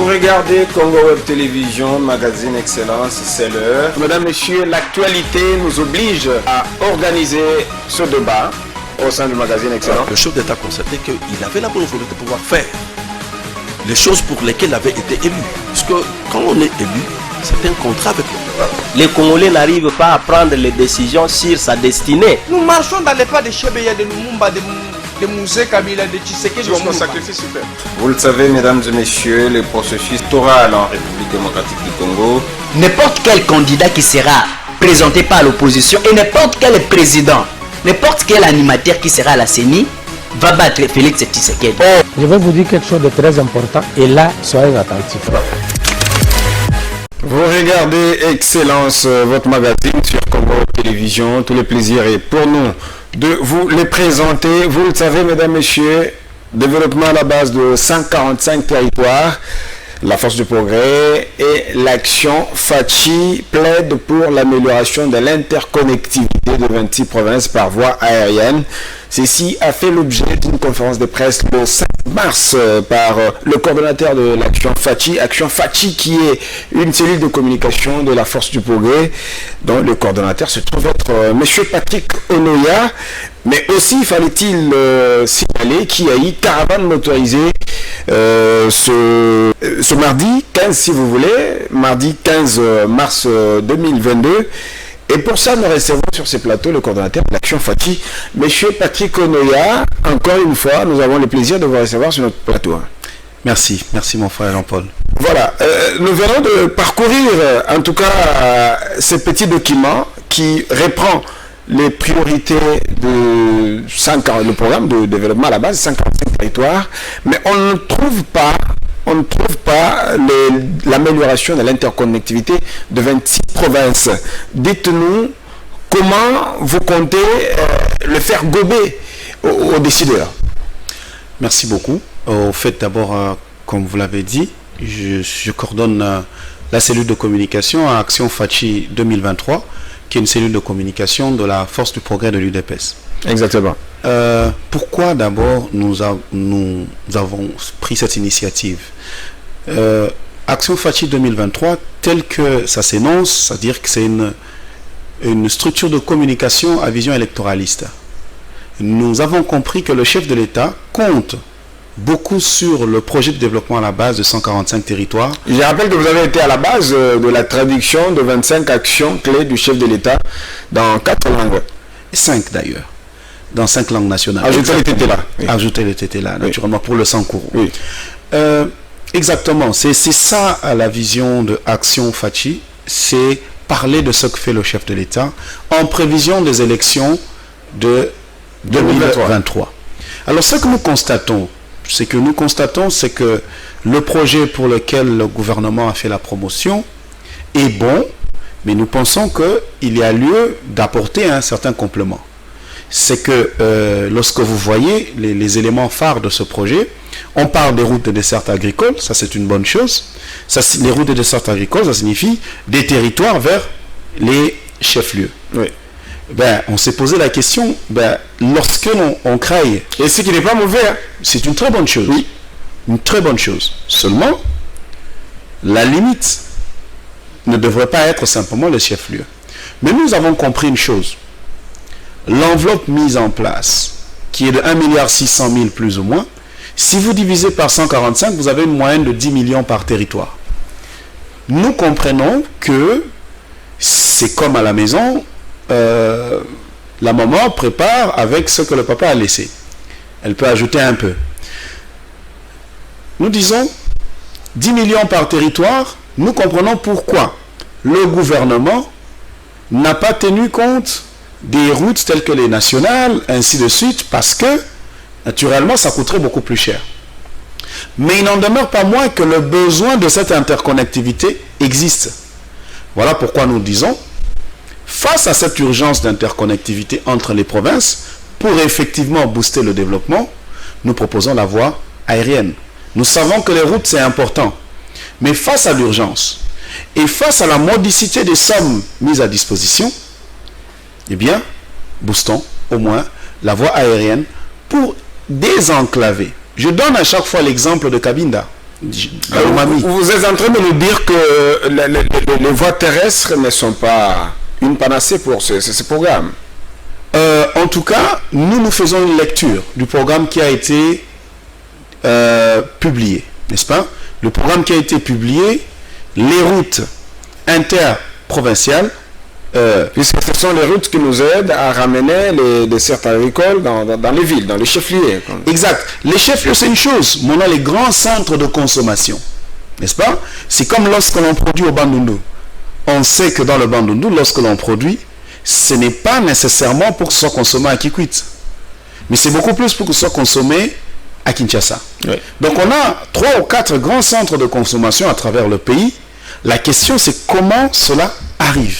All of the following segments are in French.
regardez Congo Web Télévision, magazine Excellence, c'est l'heure. Mesdames, Messieurs, l'actualité nous oblige à organiser ce débat au sein du magazine Excellence. Le chef d'État constatait qu'il avait la bonne volonté de pouvoir faire les choses pour lesquelles il avait été élu. Parce que quand on est élu, c'est un contrat avec le peuple. Les Congolais n'arrivent pas à prendre les décisions sur sa destinée. Nous marchons dans les pas de Chebeya, de Lumumba, de Mouzé Kabila, de Tshisekedi. Vous le savez, mesdames et messieurs, le processus électoral en République démocratique du Congo. N'importe quel candidat qui sera présenté par l'opposition et n'importe quel président, n'importe quel animateur qui sera à la CENI va battre Félix Tshisekedi. Je vais vous dire quelque chose de très important et là, soyez attentifs. Vous regardez Excellence, votre magazine sur Congo Télévision. Tout le plaisir est pour nous de vous les présenter. Vous le savez, mesdames, messieurs, développement à la base de 145 territoires. La Force du Progrès et l'action Fachi plaide pour l'amélioration de l'interconnectivité de 26 provinces par voie aérienne. Ceci a fait l'objet d'une conférence de presse le 5 mars par le coordonnateur de l'action Fachi. Action Fachi qui est une cellule de communication de la Force du Progrès dont le coordonnateur se trouve être M. Patrick Onoya. Mais aussi fallait-il signaler qu'il y a eu caravane motorisée ce mardi 15 si vous voulez, mardi 15 mars 2022. Et pour ça, nous recevons sur ces plateaux le coordonnateur de l'action Fachi, M. Patrick Onoya. Encore une fois, nous avons le plaisir de vous recevoir sur notre plateau. Merci mon frère Jean-Paul. Voilà, nous venons de parcourir en tout cas ce petit document qui reprend les priorités de le programme de développement à la base, 55 territoires, mais on ne trouve pas l'amélioration de l'interconnectivité de 26 provinces. Dites-nous comment vous comptez le faire gober aux décideurs. Merci beaucoup. Au fait, d'abord, comme vous l'avez dit, je coordonne la cellule de communication à Action Fachi 2023, qui est une cellule de communication de la Force du Progrès de l'UDPS. Exactement. Pourquoi d'abord nous avons pris cette initiative? Action Fachi 2023, tel que ça s'énonce, c'est-à-dire que c'est une structure de communication à vision électoraliste. Nous avons compris que le chef de l'État compte beaucoup sur le projet de développement à la base de 145 territoires. Je rappelle que vous avez été à la base de la traduction de 25 actions clés du chef de l'État dans 4 langues. 5 d'ailleurs. Dans 5 langues nationales. Ajouter le TT là. Oui. Ajouter le TT là, naturellement, oui. Pour le Sankourou. Oui. Exactement. C'est ça la vision de Action Fachi. C'est parler de ce que fait le chef de l'État en prévision des élections de 2023. Alors ce que nous constatons, c'est que le projet pour lequel le gouvernement a fait la promotion est bon, mais nous pensons qu'il y a lieu d'apporter un certain complément. C'est que lorsque vous voyez les éléments phares de ce projet, on parle des routes de desserte agricole, ça c'est une bonne chose. Les routes de desserte agricole, ça signifie des territoires vers les chefs-lieux. Oui. On s'est posé la question, lorsque on crée... Et ce qui n'est pas mauvais, hein. C'est une très bonne chose. Oui. Une très bonne chose. Seulement, la limite ne devrait pas être simplement le chef-lieu. Mais nous avons compris une chose. L'enveloppe mise en place, qui est de 1,6 milliard plus ou moins, si vous divisez par 145, vous avez une moyenne de 10 millions par territoire. Nous comprenons que c'est comme à la maison... la maman prépare avec ce que le papa a laissé. Elle peut ajouter un peu. Nous disons 10 millions par territoire. Nous comprenons pourquoi le gouvernement n'a pas tenu compte des routes telles que les nationales, ainsi de suite, parce que naturellement ça coûterait beaucoup plus cher. Mais il n'en demeure pas moins que le besoin de cette interconnectivité existe. Voilà pourquoi nous disons, face à cette urgence d'interconnectivité entre les provinces, pour effectivement booster le développement, nous proposons la voie aérienne. Nous savons que les routes, c'est important. Mais face à l'urgence et face à la modicité des sommes mises à disposition, eh bien, boostons au moins la voie aérienne pour désenclaver. Je donne à chaque fois l'exemple de Cabinda. Vous êtes en train de nous dire que les voies terrestres ne sont pas une panacée pour ce programme. En tout cas, nous faisons une lecture du programme qui a été publié, n'est-ce pas? Le programme qui a été publié, les routes interprovinciales, puisque ce sont les routes qui nous aident à ramener les desserts agricoles dans les villes, dans les chefs-lieux. Exact. Les chefs-lieux, c'est une chose, mais on a les grands centres de consommation, n'est-ce pas? C'est comme lorsque l'on produit au Bandundu. On sait que dans le Bandundu, lorsque l'on produit, ce n'est pas nécessairement pour que ce soit consommé à Kikwit, mais c'est beaucoup plus pour que ce soit consommé à Kinshasa. Oui. Donc on a 3 ou 4 grands centres de consommation à travers le pays. La question, c'est comment cela arrive.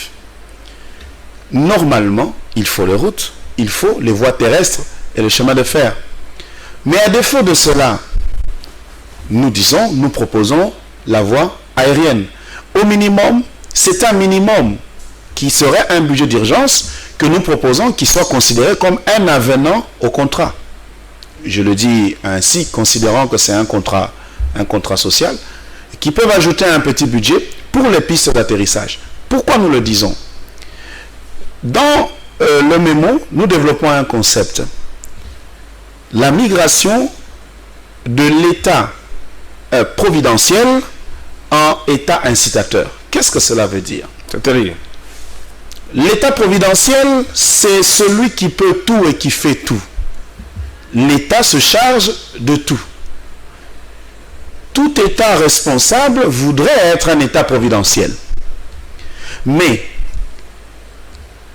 Normalement, il faut les routes, il faut les voies terrestres et le chemin de fer. Mais à défaut de cela, nous proposons la voie aérienne. Au minimum, c'est un minimum qui serait un budget d'urgence que nous proposons qui soit considéré comme un avenant au contrat. Je le dis ainsi, considérant que c'est un contrat social, qui peuvent ajouter un petit budget pour les pistes d'atterrissage. Pourquoi nous le disons? Dans le mémo, nous développons un concept. La migration de l'état providentiel en état incitateur. Qu'est-ce que cela veut dire? C'est-à-dire, l'état providentiel, c'est celui qui peut tout et qui fait tout. L'État se charge de tout. Tout État responsable voudrait être un État providentiel. Mais,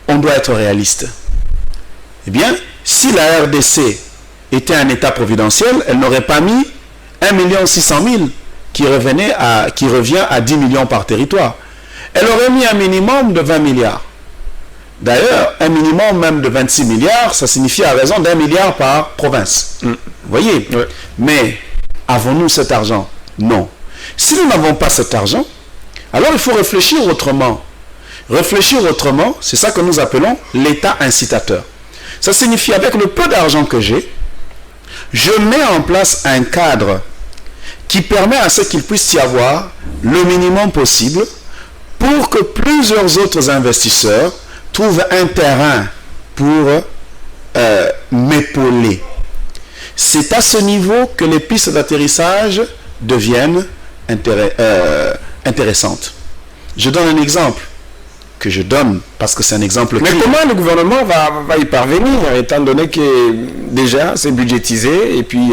on doit être réaliste. Eh bien, si la RDC était un État providentiel, elle n'aurait pas mis 1 600 000 qui revient à 10 millions par territoire. Elle aurait mis un minimum de 20 milliards. D'ailleurs, un minimum même de 26 milliards, ça signifie à raison d'1 milliard par province. Vous voyez? Ouais. Mais, avons-nous cet argent? Non. Si nous n'avons pas cet argent, alors il faut réfléchir autrement. Réfléchir autrement, c'est ça que nous appelons l'état incitateur. Ça signifie, avec le peu d'argent que j'ai, je mets en place un cadre qui permet à ce qu'il puisse y avoir le minimum possible pour que plusieurs autres investisseurs trouvent un terrain pour m'épauler. C'est à ce niveau que les pistes d'atterrissage deviennent intéressantes. Je donne un exemple que je donne parce que c'est un exemple mais clé. comment le gouvernement va y parvenir, étant donné que déjà c'est budgétisé et puis...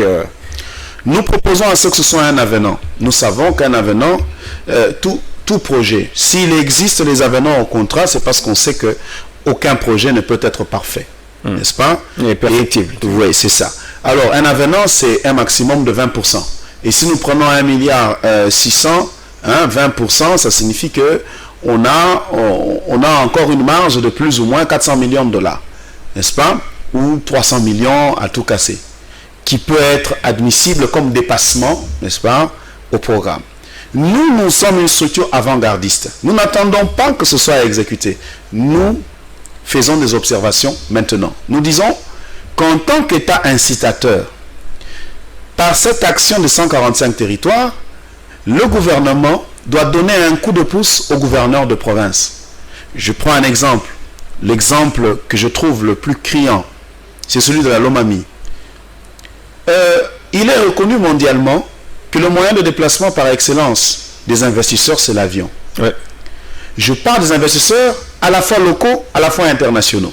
Nous proposons à ce que ce soit un avenant. Nous savons qu'un avenant, tout projet, s'il existe les avenants au contrat, c'est parce qu'on sait que aucun projet ne peut être parfait. N'est-ce pas? Il est perfectible. Oui, c'est ça. Alors, un avenant, c'est un maximum de 20%. Et si nous prenons 1 milliard 600, 20%, ça signifie que on a encore une marge de plus ou moins 400 millions de dollars. N'est-ce pas? Ou 300 millions à tout casser, qui peut être admissible comme dépassement, n'est-ce pas, au programme. Nous sommes une structure avant-gardiste. Nous n'attendons pas que ce soit exécuté. Nous faisons des observations maintenant. Nous disons qu'en tant qu'État incitateur, par cette action de 145 territoires, le gouvernement doit donner un coup de pouce aux gouverneurs de province. Je prends un exemple. L'exemple que je trouve le plus criant, c'est celui de la Lomami. Il est reconnu mondialement que le moyen de déplacement par excellence des investisseurs, c'est l'avion. Ouais. Je parle des investisseurs à la fois locaux, à la fois internationaux.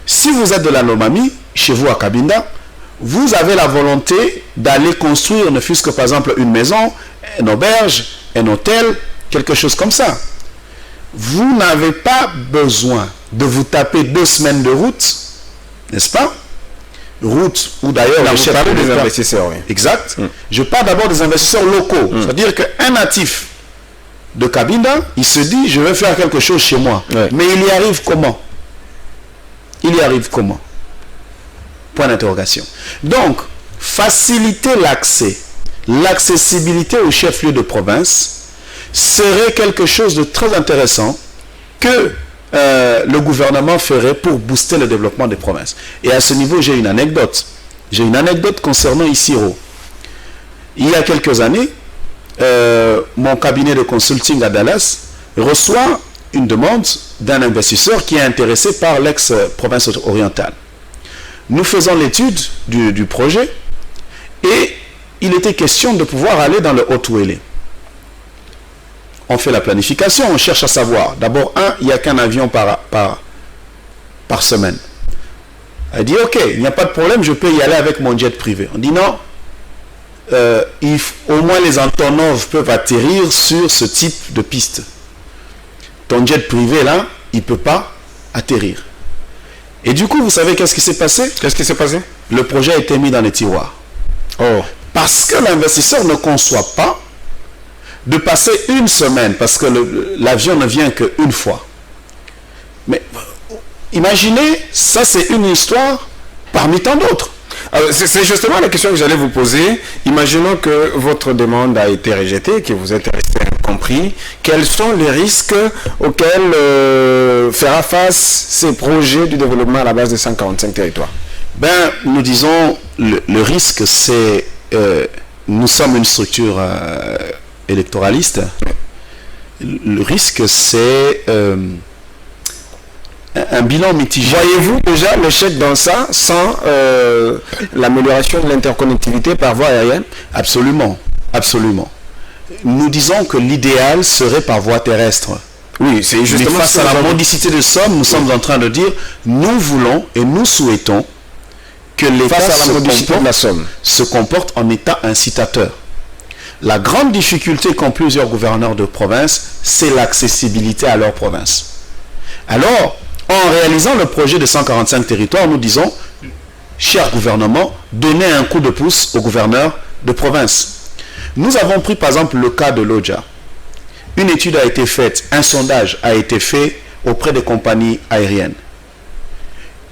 Si vous êtes de la Lomami, chez vous à Cabinda, vous avez la volonté d'aller construire, ne fût-ce que par exemple une maison, une auberge, un hôtel, quelque chose comme ça. Vous n'avez pas besoin de vous taper 2 semaines de route, n'est-ce pas? Route où d'ailleurs vous parlez des investisseurs, oui. Exact. Je parle d'abord des investisseurs locaux. C'est-à-dire qu'un natif de Cabinda, il se dit, je vais faire quelque chose chez moi. Ouais. Mais il y arrive comment? Il y arrive comment? Point d'interrogation. Donc, faciliter l'accès, l'accessibilité aux chefs-lieux de province serait quelque chose de très intéressant que le gouvernement ferait pour booster le développement des provinces. Et à ce niveau, j'ai une anecdote. J'ai une anecdote concernant Isiro. Il y a quelques années, mon cabinet de consulting à Dallas reçoit une demande d'un investisseur qui est intéressé par l'ex-province orientale. Nous faisons l'étude du projet et il était question de pouvoir aller dans le Haut-Ouélé. On fait la planification, on cherche à savoir. D'abord, il n'y a qu'un avion par semaine. Elle dit, ok, il n'y a pas de problème, je peux y aller avec mon jet privé. On dit non, au moins les Antonov peuvent atterrir sur ce type de piste. Ton jet privé là, il ne peut pas atterrir. Et du coup, vous savez qu'est-ce qui s'est passé? Qu'est-ce qui s'est passé? Le projet a été mis dans les tiroirs. Oh. Parce que l'investisseur ne conçoit pas de passer une semaine, parce que l'avion ne vient qu'une fois. Mais imaginez, ça c'est une histoire parmi tant d'autres. C'est justement la question que j'allais vous poser. Imaginons que votre demande a été rejetée, que vous êtes resté incompris. Quels sont les risques auxquels fera face ces projets du développement à la base de 145 territoires? Nous disons, le risque c'est, nous sommes une structure électoraliste. Le risque c'est un bilan mitigé. Voyez-vous déjà l'échec dans ça sans l'amélioration de l'interconnectivité par voie aérienne? Absolument, absolument. Nous disons que l'idéal serait par voie terrestre. Oui, c'est justement face à la mendicité de somme, nous sommes en train de dire, nous voulons et nous souhaitons que l'État se comporte en État incitateur. La grande difficulté qu'ont plusieurs gouverneurs de province, c'est l'accessibilité à leur province. Alors, en réalisant le projet de 145 territoires, nous disons, cher gouvernement, donnez un coup de pouce aux gouverneurs de province. Nous avons pris par exemple le cas de Lodja. Une étude a été faite, un sondage a été fait auprès des compagnies aériennes.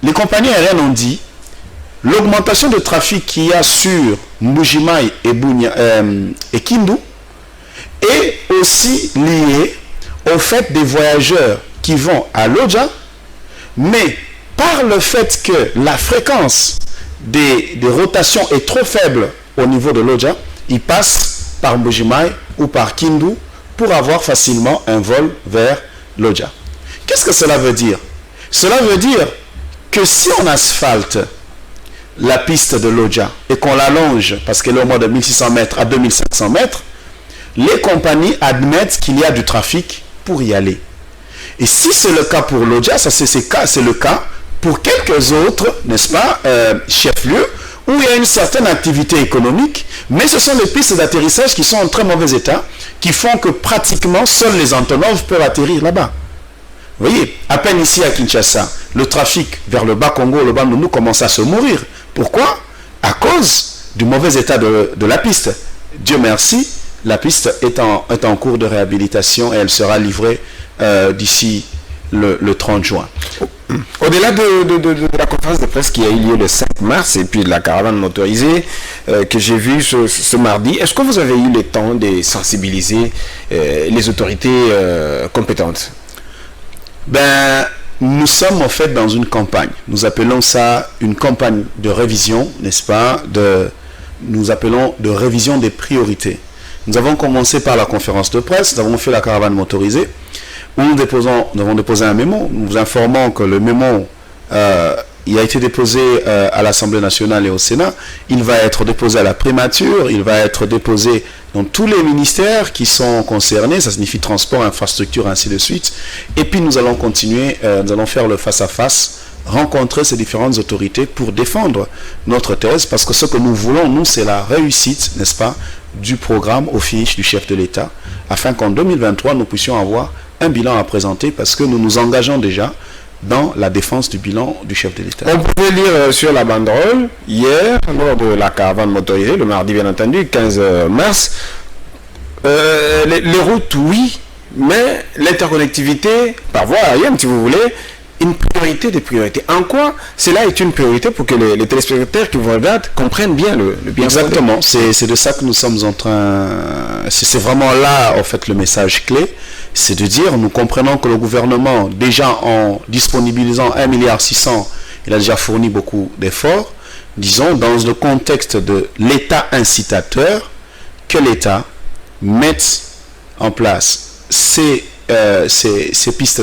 Les compagnies aériennes ont dit, l'augmentation de trafic qu'il y a sur Mbujimaï et Kindu est aussi liée au fait des voyageurs qui vont à Lodja, mais par le fait que la fréquence des rotations est trop faible au niveau de Lodja, ils passent par Mbujimaï ou par Kindu pour avoir facilement un vol vers Lodja. Qu'est-ce que cela veut dire? Cela veut dire que si on asphalte la piste de Lodja et qu'on l'allonge, parce qu'elle est au moins de 1600 mètres à 2500 mètres, les compagnies admettent qu'il y a du trafic pour y aller. Et si c'est le cas pour Lodja, c'est le cas pour quelques autres, n'est-ce pas, chefs-lieux, où il y a une certaine activité économique, mais ce sont les pistes d'atterrissage qui sont en très mauvais état, qui font que pratiquement seuls les Antonov peuvent atterrir là-bas. Vous voyez, à peine ici à Kinshasa, le trafic vers le Bas-Congo, le Bas-Nounou commence à se mourir. Pourquoi? À cause du mauvais état de la piste. Dieu merci, la piste est en cours de réhabilitation et elle sera livrée d'ici le 30 juin. Au-delà de la conférence de presse qui a eu lieu le 5 mars et puis de la caravane motorisée que j'ai vue ce mardi, est-ce que vous avez eu le temps de sensibiliser les autorités compétentes? Nous sommes en fait dans une campagne. Nous appelons ça une campagne de révision, n'est-ce pas? Nous appelons de révision des priorités. Nous avons commencé par la conférence de presse, nous avons fait la caravane motorisée, où nous avons déposé un mémo. Nous vous informons que le mémo il a été déposé à l'Assemblée nationale et au Sénat. Il va être déposé à la primature, il va être déposé dans tous les ministères qui sont concernés, ça signifie transport, infrastructure, ainsi de suite. Et puis nous allons continuer, nous allons faire le face-à-face, rencontrer ces différentes autorités pour défendre notre thèse, parce que ce que nous voulons, nous, c'est la réussite, n'est-ce pas, du programme au finish du chef de l'État, afin qu'en 2023, nous puissions avoir un bilan à présenter, parce que nous nous engageons déjà dans la défense du bilan du chef de l'État. On pouvait lire sur la banderole, hier, lors de la caravane motorisée, le mardi bien entendu, 15 mars, les routes, oui, mais l'interconnectivité, par voie aérienne, si vous voulez, une priorité des priorités. En quoi cela est une priorité pour que les téléspectateurs qui vous regardent comprennent bien le bien. Exactement, c'est de ça que nous sommes en train... C'est vraiment là, en fait, le message clé. C'est de dire, nous comprenons que le gouvernement, déjà en disponibilisant 1,6 milliard, il a déjà fourni beaucoup d'efforts. Disons, dans le contexte de l'État incitateur, que l'État mettent en place ces pistes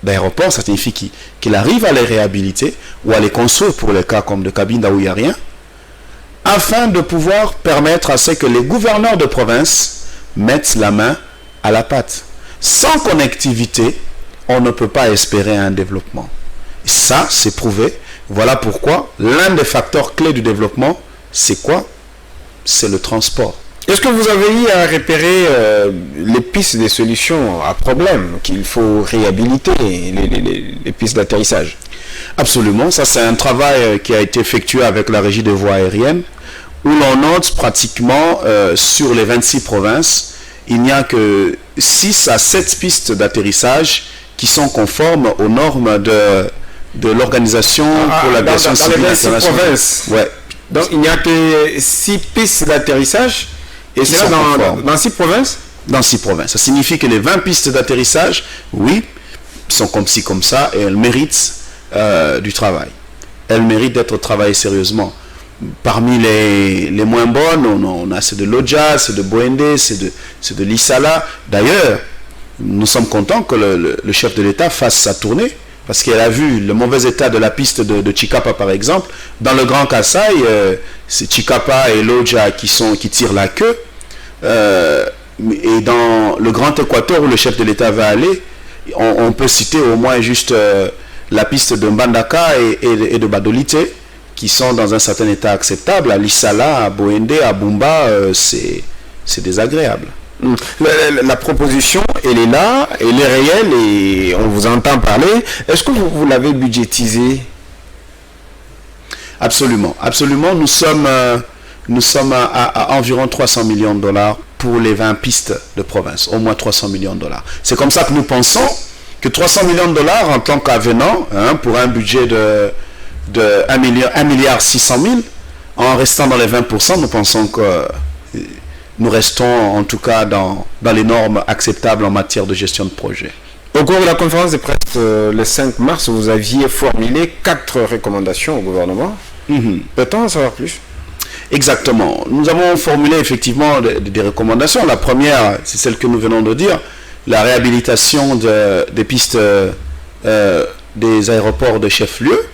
d'aéroport, ça signifie qu'il arrive à les réhabiliter ou à les construire pour les cas comme de Cabinda où il n'y a rien, afin de pouvoir permettre à ce que les gouverneurs de province mettent la main à la pâte. Sans connectivité, on ne peut pas espérer un développement. Et ça, c'est prouvé. Voilà pourquoi l'un des facteurs clés du développement, c'est quoi? C'est le transport. Est-ce que vous avez eu à repérer les pistes des solutions à problème qu'il faut réhabiliter, les pistes d'atterrissage? Absolument, ça c'est un travail qui a été effectué avec la Régie des voies aériennes, où l'on note pratiquement sur les 26 provinces, il n'y a que 6 à 7 pistes d'atterrissage qui sont conformes aux normes de l'Organisation pour l'aviation civile internationale. Ouais. Donc il n'y a que 6 pistes d'atterrissage, et c'est là dans 6 provinces? Dans 6 provinces. Ça signifie que les 20 pistes d'atterrissage, oui, sont comme ci, comme ça, et elles méritent du travail. Elles méritent d'être travaillées sérieusement. Parmi les moins bonnes, on a c'est de Lodja, c'est de Boende, c'est de Lissala. D'ailleurs, nous sommes contents que le chef de l'État fasse sa tournée, parce qu'elle a vu le mauvais état de la piste de Chikapa par exemple. Dans le Grand Kasaï, c'est Chikapa et Lodja qui tirent la queue. Et dans le Grand Équateur où le chef de l'État va aller, on peut citer au moins juste la piste de Mbandaka et de Badolite, qui sont dans un certain état acceptable. À Lissala, à Boende, à Bumba, c'est désagréable. La proposition, elle est là, elle est réelle et on vous entend parler. Est-ce que vous l'avez budgétisée? Absolument. Absolument. Nous sommes à environ 300 millions de dollars pour les 20 pistes de province. Au moins 300 millions de dollars. C'est comme ça que nous pensons que 300 millions de dollars en tant qu'avenant, pour un budget de 1,6 milliard, en restant dans les 20%, nous pensons que nous restons en tout cas dans les normes acceptables en matière de gestion de projet. Au cours de la conférence de presse le 5 mars, vous aviez formulé 4 recommandations au gouvernement. Peut-on en savoir plus? Exactement. Nous avons formulé effectivement des recommandations. La première, c'est celle que nous venons de dire, la réhabilitation des pistes des aéroports de chef-lieu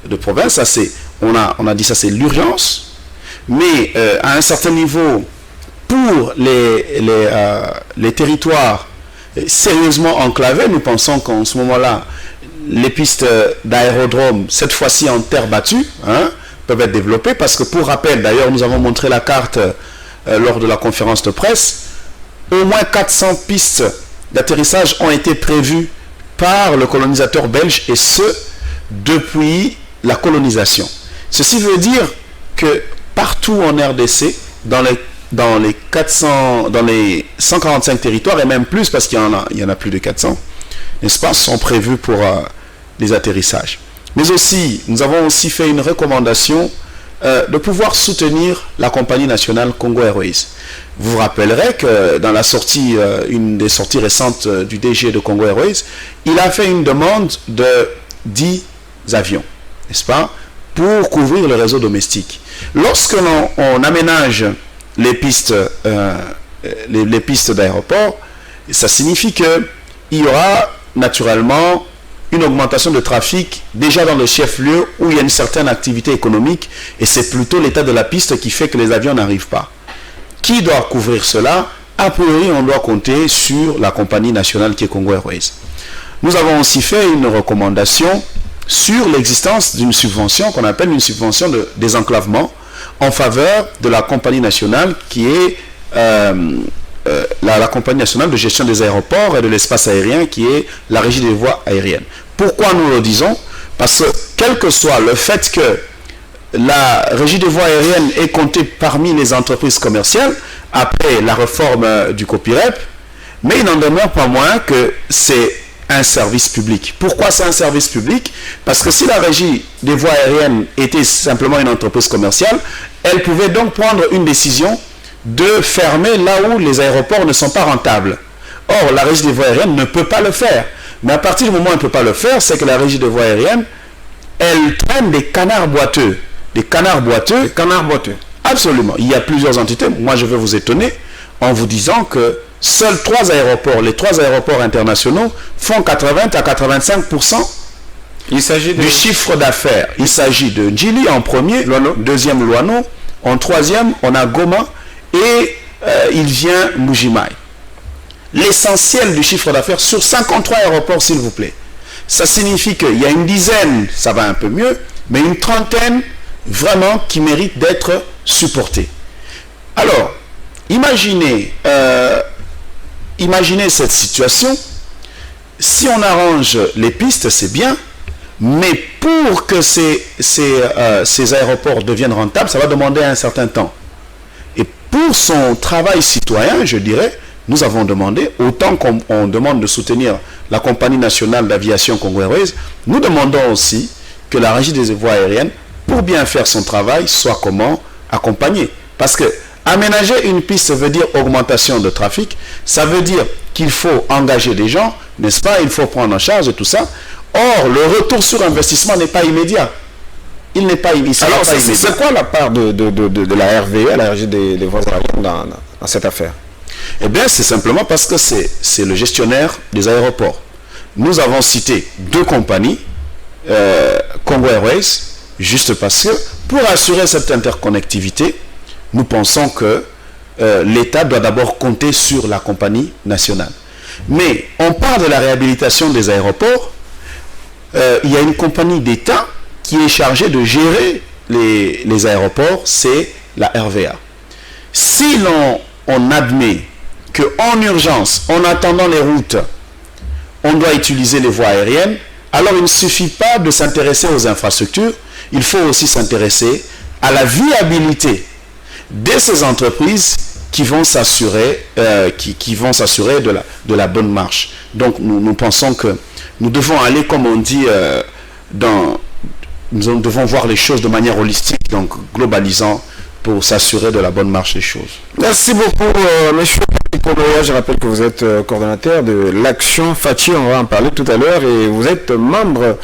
de province. Ça, on a dit ça, c'est l'urgence. Mais à un certain niveau, pour les territoires sérieusement enclavés, nous pensons qu'en ce moment-là, les pistes d'aérodrome, cette fois-ci en terre battue, peuvent être développées, parce que pour rappel, d'ailleurs, nous avons montré la carte lors de la conférence de presse, au moins 400 pistes d'atterrissage ont été prévues par le colonisateur belge, et ce, depuis la colonisation. Ceci veut dire que partout en RDC, dans les 145 territoires, et même plus, parce qu'il y en a plus de 400, n'est-ce pas, sont prévus pour les atterrissages. Mais aussi, nous avons aussi fait une recommandation de pouvoir soutenir la compagnie nationale Congo Airways. Vous vous rappellerez que dans la sortie, une des sorties récentes du DG de Congo Airways, il a fait une demande de 10 avions, n'est-ce pas, pour couvrir le réseau domestique. Lorsque on aménage les pistes d'aéroport, ça signifie qu'il y aura naturellement une augmentation de trafic déjà dans le chef-lieu où il y a une certaine activité économique, et c'est plutôt l'état de la piste qui fait que les avions n'arrivent pas. Qui doit couvrir cela? A priori, on doit compter sur la compagnie nationale qui est Congo Airways. Nous avons aussi fait une recommandation sur l'existence d'une subvention qu'on appelle une subvention de désenclavement en faveur de la compagnie nationale qui est la compagnie nationale de gestion des aéroports et de l'espace aérien, qui est la Régie des voies aériennes. Pourquoi nous le disons? Parce que quel que soit le fait que la Régie des voies aériennes est comptée parmi les entreprises commerciales après la réforme du copyright, mais il n'en demeure pas moins que c'est un service public. Pourquoi c'est un service public? Parce que si la Régie des voies aériennes était simplement une entreprise commerciale, elle pouvait donc prendre une décision de fermer là où les aéroports ne sont pas rentables. Or, la Régie des voies aériennes ne peut pas le faire. Mais à partir du moment où elle ne peut pas le faire, c'est que la Régie des voies aériennes, elle traîne des canards boiteux. Des canards boiteux. Des canards boiteux. Absolument. Il y a plusieurs entités. Moi, je vais vous étonner. en vous disant que seuls 3 aéroports, les 3 aéroports internationaux, font 80 à 85% Il s'agit du chiffre d'affaires. Il s'agit de Djili en premier, Luano. deuxième Luano, en troisième on a Goma et il vient Mujimai. L'essentiel du chiffre d'affaires sur 53 aéroports, s'il vous plaît. Ça signifie qu'il y a une dizaine, ça va un peu mieux, mais une trentaine vraiment qui méritent d'être supportés. Alors, imaginez cette situation. Si on arrange les pistes, c'est bien, mais pour que ces aéroports deviennent rentables, ça va demander un certain temps. Et pour son travail citoyen, je dirais, nous avons demandé, autant qu'on demande de soutenir la compagnie nationale d'aviation Congo Airways, nous demandons aussi que la régie des voies aériennes, pour bien faire son travail, soit comment accompagner. Parce que aménager une piste veut dire augmentation de trafic, ça veut dire qu'il faut engager des gens, n'est-ce pas? Il faut prendre en charge tout ça. Or, le retour sur investissement n'est pas immédiat. Il n'est pas immédiat. Alors, c'est quoi la part de la RVE, la régie des voies aériennes dans cette affaire? Eh bien, c'est simplement parce que c'est le gestionnaire des aéroports. Nous avons cité 2 compagnies, Congo Airways, juste parce que pour assurer cette interconnectivité, nous pensons que l'État doit d'abord compter sur la compagnie nationale. Mais on parle de la réhabilitation des aéroports. Il y a une compagnie d'État qui est chargée de gérer les aéroports, c'est la RVA. Si on admet qu'en urgence, en attendant les routes, on doit utiliser les voies aériennes, alors il ne suffit pas de s'intéresser aux infrastructures, il faut aussi s'intéresser à la viabilité de ces entreprises qui vont s'assurer de la bonne marche. Donc nous pensons que nous devons aller, comme on dit, nous devons voir les choses de manière holistique, donc globalisant, pour s'assurer de la bonne marche des choses. Merci beaucoup, monsieur Poloya. Je rappelle que vous êtes coordonnateur de l'Action Fachi, on va en parler tout à l'heure, et vous êtes membre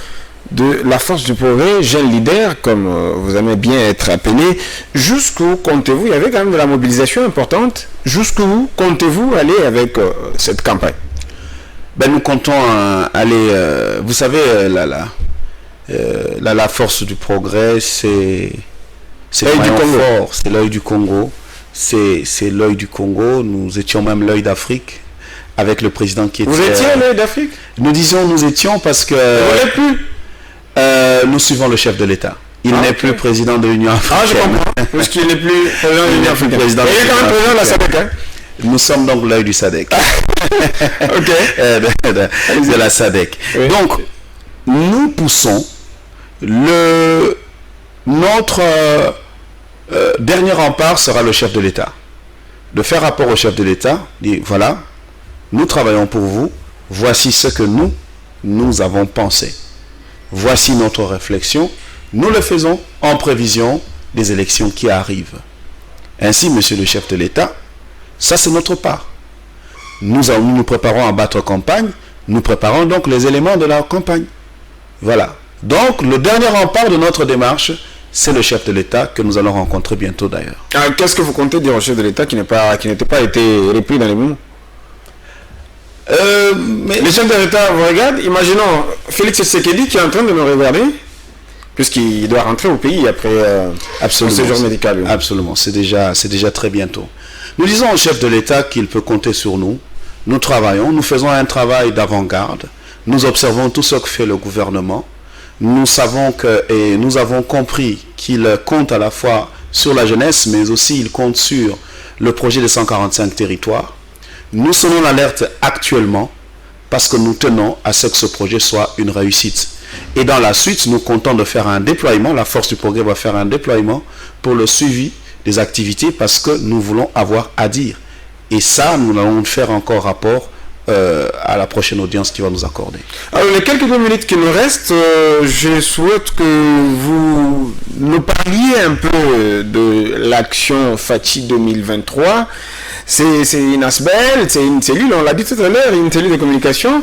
de la Force du Progrès, jeune leader, comme vous aimez bien être appelé. Jusqu'où comptez-vous? Il y avait quand même de la mobilisation importante. Jusqu'où comptez-vous aller avec cette campagne? Ben, nous comptons aller... vous savez, la Force du Progrès, c'est l'œil du Congo. C'est l'œil du Congo. C'est l'œil du Congo. Nous étions même l'œil d'Afrique avec le président qui était... Vous étiez l'œil d'Afrique? Nous disons nous étions parce que... Vous n'êtes plus? Nous suivons le chef de l'État. Il n'est plus président de l'Union africaine. Ah, je comprends. Parce qu'il n'est plus président de l'Union africaine. Il est quand même président de la SADC, hein? Nous sommes donc l'œil du SADC. Ok. De la SADC. Oui. Donc, nous poussons notre dernier rempart sera le chef de l'État. De faire rapport au chef de l'État, dire voilà, nous travaillons pour vous, voici ce que nous avons pensé. Voici notre réflexion, nous le faisons en prévision des élections qui arrivent. Ainsi, monsieur le chef de l'État, ça c'est notre part. Nous nous préparons à battre campagne, nous préparons donc les éléments de la campagne. Voilà. Donc, le dernier rempart de notre démarche, c'est le chef de l'État que nous allons rencontrer bientôt d'ailleurs. Qu'est-ce que vous comptez dire au chef de l'État qui n'était pas été repris dans les mots? Mais le chef de l'État vous regarde, imaginons Félix Tshisekedi qui est en train de nous regarder, puisqu'il doit rentrer au pays après son séjour médical. Absolument, c'est déjà très bientôt. Nous disons au chef de l'État qu'il peut compter sur nous. Nous travaillons, nous faisons un travail d'avant-garde. Nous observons tout ce que fait le gouvernement. Nous savons et nous avons compris qu'il compte à la fois sur la jeunesse, mais aussi il compte sur le projet des 145 territoires. Nous sonnons l'alerte actuellement parce que nous tenons à ce que ce projet soit une réussite. Et dans la suite, nous comptons de faire un déploiement. La Force du Progrès va faire un déploiement pour le suivi des activités parce que nous voulons avoir à dire. Et ça, nous allons faire encore rapport à la prochaine audience qui va nous accorder. Alors, les quelques minutes qui nous restent, je souhaite que vous nous parliez un peu de l'action Fachi 2023. C'est une ASBEL, c'est une cellule, on l'a dit tout à l'heure, une cellule de communication,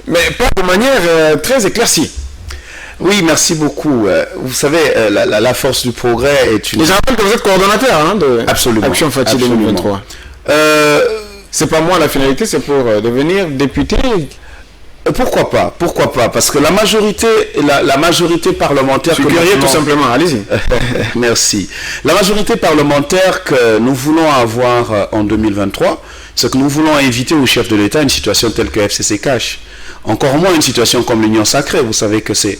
mais pas de manière très éclaircie. Oui, merci beaucoup. Vous savez, la Force du Progrès est une... Et je rappelle que vous êtes coordonnateur de Absolument. Action Fachi 2023. C'est pas moi la finalité, c'est pour devenir député. Pourquoi pas? Pourquoi pas? Parce que la majorité parlementaire... Je suis curieux tout simplement, allez-y. Merci. La majorité parlementaire que nous voulons avoir en 2023, c'est que nous voulons éviter au chef de l'État une situation telle que FCC cache. Encore moins une situation comme l'Union Sacrée. Vous savez que c'est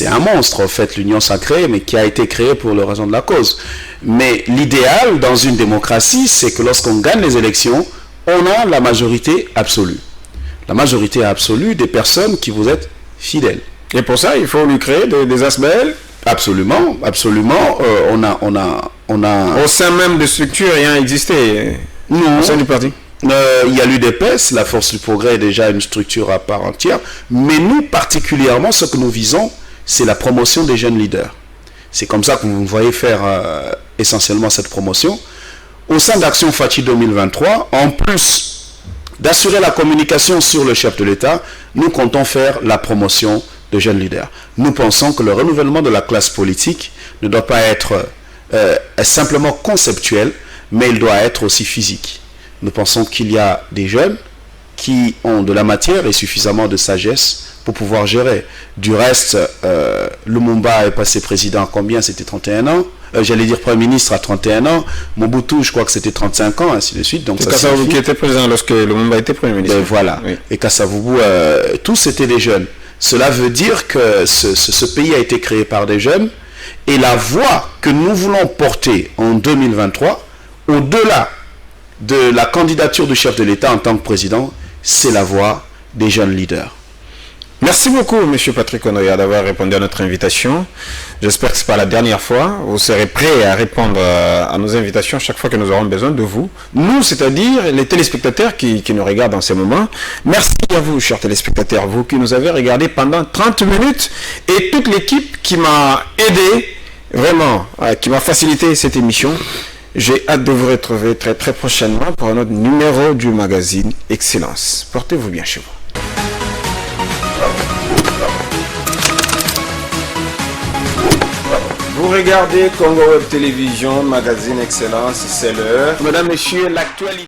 un monstre, en fait, l'Union Sacrée, mais qui a été créée pour la raison de la cause. Mais l'idéal dans une démocratie, c'est que lorsqu'on gagne les élections, on a la majorité absolue. La majorité absolue des personnes qui vous êtes fidèles. Et pour ça, il faut lui créer des ASBL. Absolument, absolument. On a... Au sein même de structures ayant existé. Non. Au sein du parti. Il y a l'UDPS, la Force du Progrès est déjà une structure à part entière. Mais nous, particulièrement, ce que nous visons, c'est la promotion des jeunes leaders. C'est comme ça que vous voyez faire essentiellement cette promotion. Au sein d'Action Fachi 2023, en plus d'assurer la communication sur le chef de l'État, nous comptons faire la promotion de jeunes leaders. Nous pensons que le renouvellement de la classe politique ne doit pas être simplement conceptuel, mais il doit être aussi physique. Nous pensons qu'il y a des jeunes qui ont de la matière et suffisamment de sagesse pour pouvoir gérer. Du reste, Lumumba est passé président à combien? C'était 31 ans. J'allais dire Premier ministre à 31 ans. Mobutu, je crois que c'était 35 ans, ainsi de suite. C'est Kasavubu qui était président lorsque Lumumba était Premier ministre. Ben voilà. Oui. Et Kasavubu, tous étaient des jeunes. Cela veut dire que ce pays a été créé par des jeunes. Et la voix que nous voulons porter en 2023, au-delà de la candidature du chef de l'État en tant que président, c'est la voix des jeunes leaders. Merci beaucoup, M. Patrick Onoya, d'avoir répondu à notre invitation. J'espère que ce n'est pas la dernière fois. Vous serez prêt à répondre à nos invitations chaque fois que nous aurons besoin de vous. Nous, c'est-à-dire les téléspectateurs qui nous regardent en ces moments. Merci à vous, chers téléspectateurs, vous qui nous avez regardés pendant 30 minutes et toute l'équipe qui m'a aidé, vraiment, qui m'a facilité cette émission. J'ai hâte de vous retrouver très très prochainement pour un autre numéro du magazine Excellence. Portez-vous bien chez vous. Vous regardez Congo Web Télévision, magazine Excellence, c'est l'heure. Mesdames, Messieurs, l'actualité.